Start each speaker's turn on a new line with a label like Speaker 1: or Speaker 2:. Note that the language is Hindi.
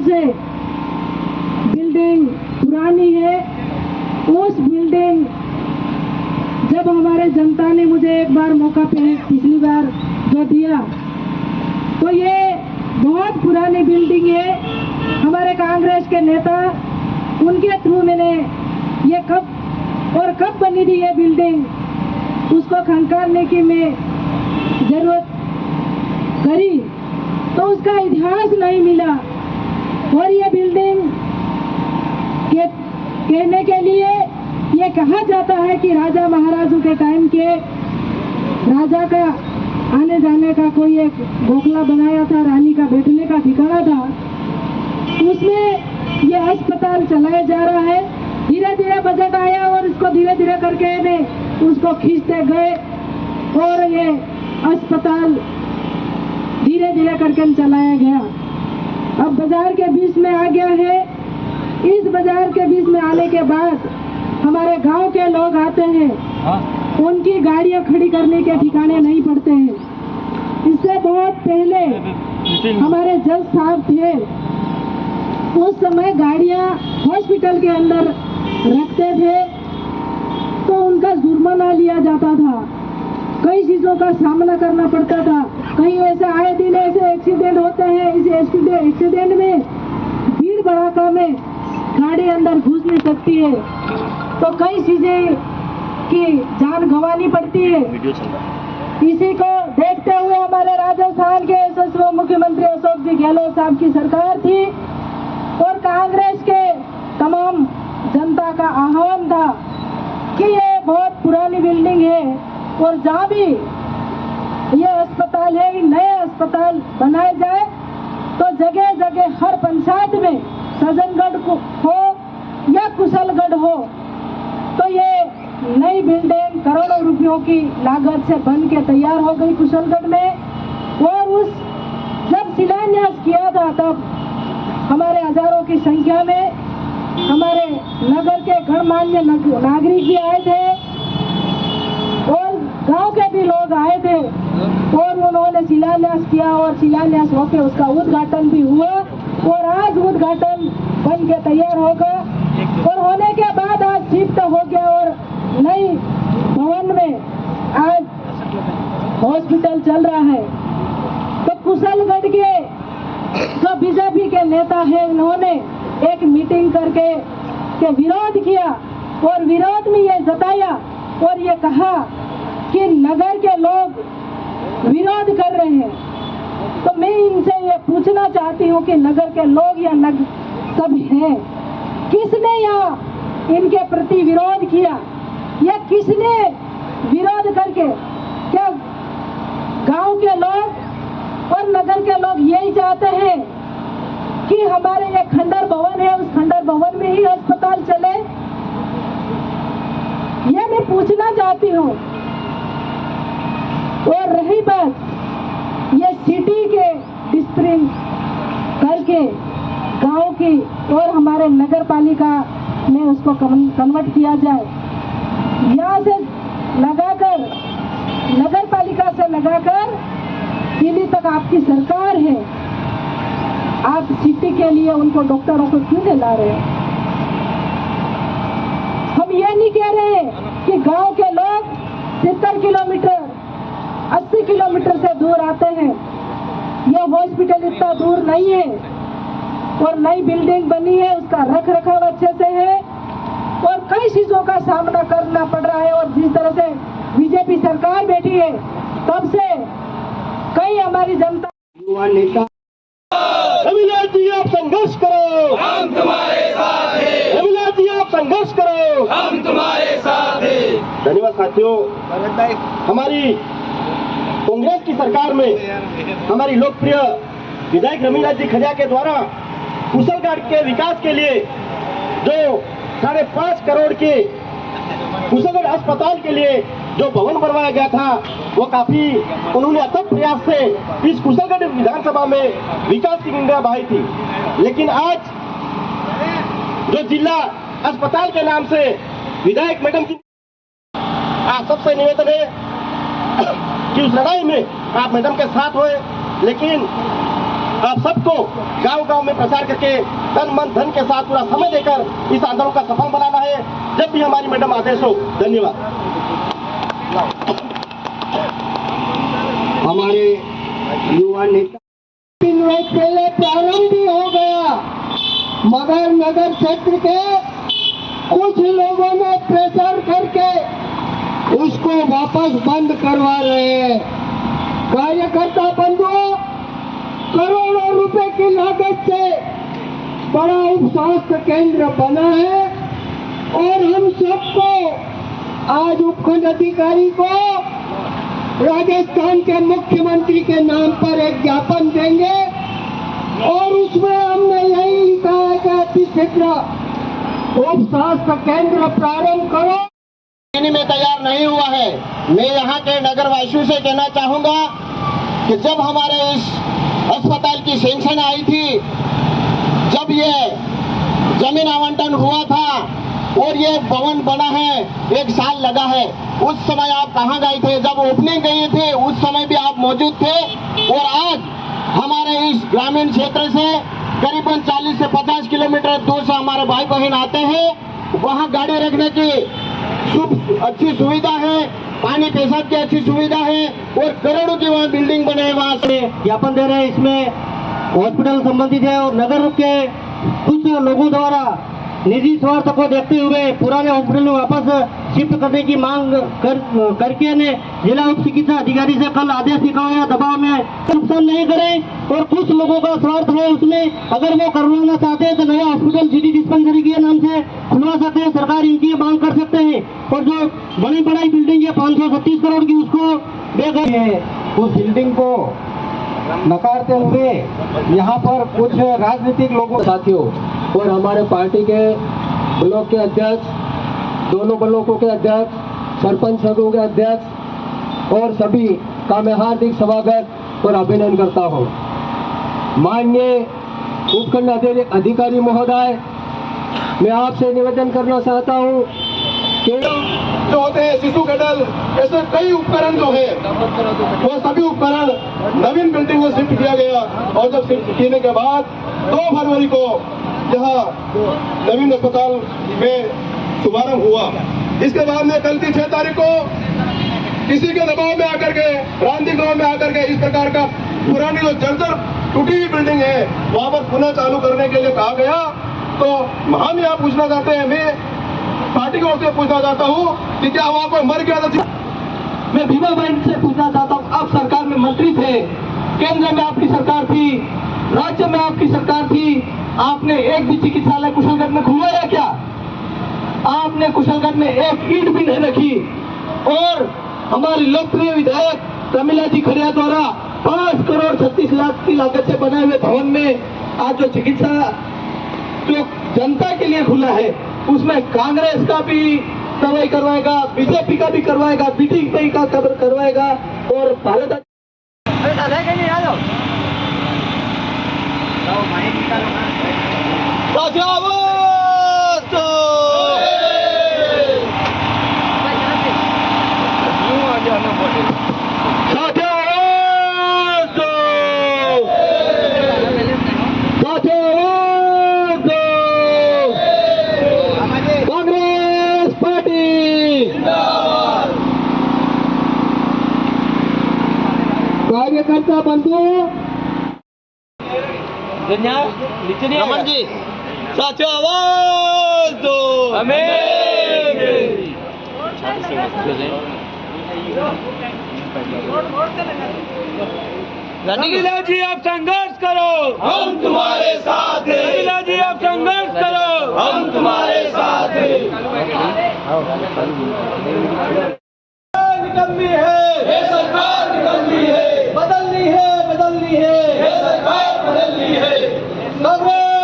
Speaker 1: से बिल्डिंग पुरानी है। उस बिल्डिंग जब हमारे जनता ने मुझे एक बार मौका पिछली बार जो दिया, तो ये बहुत पुरानी बिल्डिंग है। हमारे कांग्रेस के नेता, उनके थ्रू मैंने ये कब बनी थी ये बिल्डिंग, उसको खंगालने की मैं जरूरत करी तो उसका इतिहास नहीं मिला। और ये बिल्डिंग कहने के लिए ये कहा जाता है कि राजा महाराजों के टाइम के राजा का आने जाने का कोई एक घोंसला बनाया था, रानी का बैठने का ठिकाना था। उसमें ये अस्पताल चलाया जा रहा है। धीरे धीरे बजट आया और इसको धीरे धीरे करके उसको खींचते गए और ये अस्पताल धीरे धीरे करके चलाया गया। अब बाजार के बीच में आ गया है। इस बाजार के बीच में आने के बाद हमारे गांव के लोग आते हैं, उनकी गाड़ियां खड़ी करने के ठिकाने नहीं पड़ते हैं। इससे बहुत पहले हमारे जज साहब थे, उस समय गाड़ियां हॉस्पिटल के अंदर रखते थे तो उनका जुर्माना लिया जाता था। कई चीजों का सामना करना पड़ता था। कहीं ऐसे आए दिन ऐसे एक्सीडेंट होते हैं। इस एक्सीडेंट में भीड़ भड़ाका में गाड़ी अंदर घुस नहीं सकती है, तो कई चीजें की जान गंवानी पड़ती है। इसी को देखते हुए हमारे राजस्थान के यशस्वी मुख्यमंत्री अशोक जी गहलोत साहब की सरकार थी और कांग्रेस के तमाम जनता का आह्वान था कि ये बहुत पुरानी बिल्डिंग है और जहाँ भी ये अस्पताल है, नए अस्पताल बनाए जाए तो जगह जगह हर पंचायत में सज्जनगढ़ हो या कुशलगढ़ हो, तो ये नई बिल्डिंग करोड़ों रुपयों की लागत से बन के तैयार हो गई कुशलगढ़ में। और उस जब शिलान्यास किया था तब हमारे हजारों की संख्या में हमारे नगर के गणमान्य नागरिक भी आए थे और गांव के भी लोग आए थे और उन्होंने शिलान्यास किया और शिलान्यास होकर उसका उद्घाटन भी हुआ और आज उद्घाटन बन के तैयार होगा और होने के बाद आज शिफ्ट हो गया और नई भवन में आज हॉस्पिटल चल रहा है। तो कुशलगढ़ के जो बीजेपी के नेता है, उन्होंने एक मीटिंग करके के विरोध किया और विरोध में ये जताया और ये कहा कि नगर के लोग विरोध कर रहे हैं। तो मैं इनसे ये पूछना चाहती हूँ कि नगर के लोग या सब हैं, किसने यहाँ इनके प्रति विरोध किया या किसने विरोध करके, क्या गांव के लोग और नगर के लोग यही चाहते हैं कि हमारे ये खंडर भवन है, उस खंडर भवन में ही अस्पताल चले? ये मैं पूछना चाहती हूँ। और रही बात ये सिटी के डिस्ट्रिक्ट करके गांव की और हमारे नगर पालिका में उसको कन्वर्ट किया जाए, यहाँ से लगाकर नगर पालिका से लगाकर दिल्ली तक आपकी सरकार है, आप सिटी के लिए उनको डॉक्टरों को क्यों नहीं ला रहे हैं? हम ये नहीं कह रहे कि गांव के लोग 70 किलोमीटर 80 किलोमीटर से दूर आते हैं। यह हॉस्पिटल इतना दूर नहीं है और नई बिल्डिंग बनी है, उसका रख रखाव अच्छे से है और कई चीजों का सामना करना पड़ रहा है। और जिस तरह से बीजेपी सरकार बैठी है तब से कई हमारी जनता
Speaker 2: युवा नेता अभिलाष जी आप संघर्ष करो,
Speaker 3: हम तुम्हारे साथ हैं।
Speaker 2: अभिलाष जी आप संघर्ष करो,
Speaker 3: हम तुम्हारे साथ हैं।
Speaker 2: धन्यवाद साथियों। हमारी कांग्रेस की सरकार में हमारी लोकप्रिय विधायक रमीला जी खजा के द्वारा कुशलगढ़ के विकास के लिए जो 5.5 करोड़ के कुशलगढ़ अस्पताल के लिए जो भवन बनवाया गया था, वो काफी उन्होंने अथक प्रयास से इस कुशलगढ़ विधानसभा में विकास की गंगा बहाई थी। लेकिन आज जो जिला अस्पताल के नाम से विधायक मैडम की आप सबसे निवेदन है कि उस लड़ाई में आप मैडम के साथ हुए, लेकिन आप सबको गांव-गांव में प्रचार करके तन मन धन के साथ पूरा समय देकर इस आंदोलन का सफल बनाना है, जब भी हमारी मैडम आदेश हो। धन्यवाद।
Speaker 4: हमारे युवा नेता 3 रोज पहले प्रारंभ भी हो गया, मगर नगर क्षेत्र के कुछ लोगों ने प्रेशर करके उसको वापस बंद करवा रहे हैं। कार्यकर्ता बंधुओं, करोड़ों रुपए की लागत से बड़ा उप स्वास्थ्य केंद्र बना है और हम सबको आज उपखंड अधिकारी को राजस्थान के मुख्यमंत्री के नाम पर एक ज्ञापन देंगे और उसमें हमने यही लिखा है कि अतिशीघ्र उप स्वास्थ्य केंद्र प्रारंभ करो।
Speaker 2: में तैयार नहीं हुआ है। मैं यहाँ के नगरवासियों से कहना चाहूंगा कि जब हमारे इस अस्पताल की सेंक्शन आई थी, जब ये जमीन आवंटन हुआ था और ये भवन बना है, 1 साल लगा है, उस समय आप कहाँ गए थे? जब ओपनिंग गए थे उस समय भी आप मौजूद थे। और आज हमारे इस ग्रामीण क्षेत्र से करीबन 40 से 50 किलोमीटर दूर से हमारे भाई बहन आते हैं, वहाँ गाड़ी रखने की अच्छी सुविधा है, पानी पेशाब की अच्छी सुविधा है और करोड़ों की वहाँ बिल्डिंग बने हैं। वहाँ से ज्ञापन दे रहे हैं, इसमें हॉस्पिटल संबंधित है और नगर के कुछ लोगों द्वारा निजी स्वार्थ को देखते हुए पुराने हॉस्पिटल में वापस शिफ्ट करने की मांग करके ने जिला उप चिकित्सा अधिकारी से कल आदेश निकाला, दबाव में नुकसान नहीं करें और कुछ लोगों का स्वार्थ है उसमें, अगर वो करवाना चाहते हैं तो नया हॉस्पिटल सिटी डिस्पेंसरी के नाम से खुलवा सकते हैं, सरकार इनकी मांग कर सकते हैं। और जो बड़ी बड़ी बिल्डिंग है 536 करोड़ की, उसको
Speaker 4: उस बिल्डिंग को नकारते हुए यहाँ पर कुछ राजनीतिक लोगों साथियों और हमारे पार्टी के ब्लॉक के अध्यक्ष, दोनों ब्लॉकों के अध्यक्ष, सरपंच संघों के अध्यक्ष और सभी का मैं हार्दिक स्वागत और अभिनंदन करता हूँ। माननीय उपखंड अधिकारी महोदय, मैं आपसे निवेदन करना चाहता हूँ कि
Speaker 2: जो होते हैं शिशु केडल, ऐसे कई उपकरण जो है वो सभी उपकरण नवीन बिल्डिंग में शिफ्ट किया गया और जब शिफ्ट किए के बाद 2 फरवरी को यहाँ नवीन अस्पताल में शुभारंभ हुआ। इसके बाद में कल की 6 तारीख को किसी के दबाव में आकर के, रांधी गांव में आकर के इस प्रकार का पुरानी जो जर्जर टूटी हुई बिल्डिंग है वहां पर पुनः चालू करने के लिए कहा गया। तो हम यहाँ पूछना चाहते हैं, मैं पार्टी की ओर से पूछना चाहता हूँ कि क्या वहाँ कोई मर गया था?
Speaker 4: मैं भीमा बहन से पूछना चाहता हूँ, आप सरकार में मंत्री थे, केंद्र में आपकी सरकार थी, राज्य में आपकी सरकार थी, आपने एक भी चिकित्सालय कुशलगढ़ में खुलवाया क्या? आपने कुशलगढ़ में एक ईंट भी नहीं रखी। और हमारी लोकप्रिय विधायक प्रमिला जी खड़िया द्वारा 5 करोड़ 36 लाख की लागत से बनाए हुए भवन में आज जो चिकित्सा जो जनता के लिए खुला है, उसमें कांग्रेस का भी कार्रवाई करवाएगा, बीजेपी का भी करवाएगा, बीजेपी का करवाएगा और भारत कार्यकर्ता बंधु
Speaker 2: रमन जी, साथियों आवाज दो,
Speaker 3: रमीला जी आप संघर्ष करो, हम तुम्हारे साथ हैं। रमीला जी आप संघर्ष करो, हम तुम्हारे साथ हैं।
Speaker 2: निकलनी है,
Speaker 3: ये सरकार निकलनी है,
Speaker 2: बदलनी है,
Speaker 3: ये सरकार बदलनी है।
Speaker 2: कांग्रेस